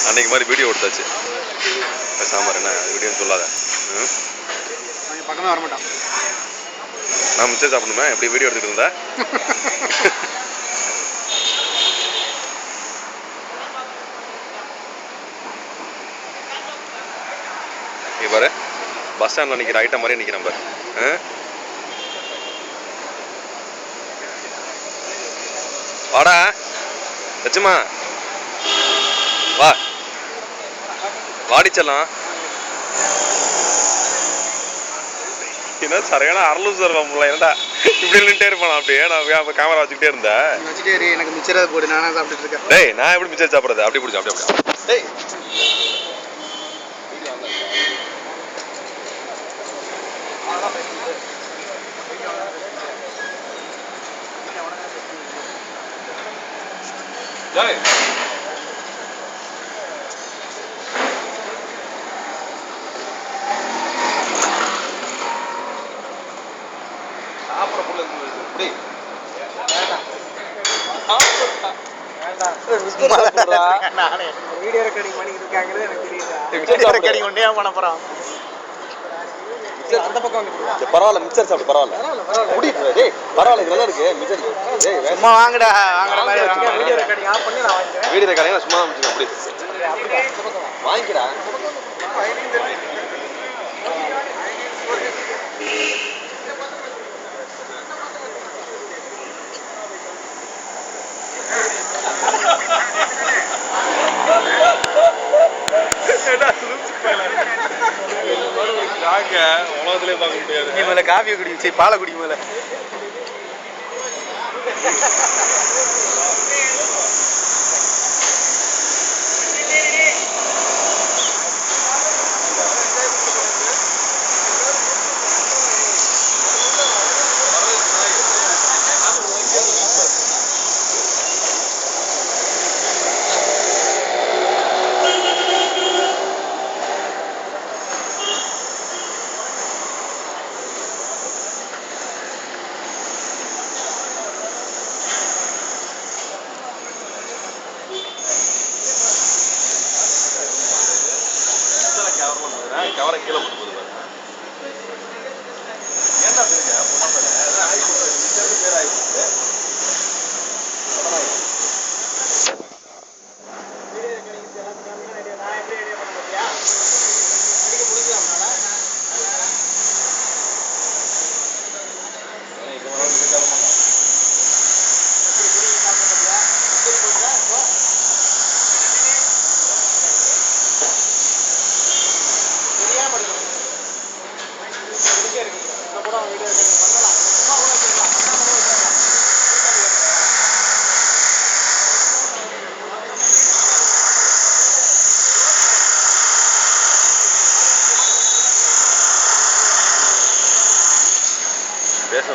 அன்னைக்கு மாதிரி வீடியோ எடுத்தாச்சு. சாம்பார் என்ன வீடியோன்னு சொல்லாத. பக்கமே வரமாட்டான். நான் மிச்சம் சாப்பிடணுமே எப்படி வீடியோ எடுத்துகிட்டு இருந்தா? பாரு பஸ் ஸ்டாண்டில் நிற்கிற ஐட்டம் மாதிரி நிற்கிறேன் பாரு. வாடா லட்சுமா வா வாடிச்சலாம். என்ன சரியான அரலூஸ் இருப்பான் என்னடா இப்படி நின்றுட்டே இருப்பான். அப்படியே நான் கேமரா வச்சுக்கிட்டே இருந்தேன். எனக்கு மிச்சரை போடு நானே சாப்பிட்டுட்டு இருக்கேன். டேய் நான் எப்படி மிச்சர் சாப்பிட்றது? அப்படி பிடிச்சி அப்படி டேய் வீடியோ ரெக்கார்டிங் பண்ணிட்டு இருக்காங்கிறது எனக்கு தெரியல. ரெக்கார்டிங் ஒன்னே பண்ண போறான். அந்த பக்கம் வந்து பரவாயில்ல மிச்சர் சாப்பிடு பரவாயில்ல முடியுது. டேய் பரவாயில்ல இது நல்லா இருக்கு மிச்சர். டேய் சும்மா வாங்கடா வாங்குற மாதிரி வீடியோ ரெக்கார்டிங் ஆஃப் பண்ணி நான் வாங்கிக்கிறேன். வீடியோ ரெக்கார்டிங் சும்மா முடிச்சு அப்படி வாங்கிடா. உலகத்திலே பார்க்க முடியாது. நீ மேல காஃபியை குடி பாலை குடி மேல. கவரை கீழே போட்டு போகுது ஏன்னா பேர் ஆயிடுச்சு. பேச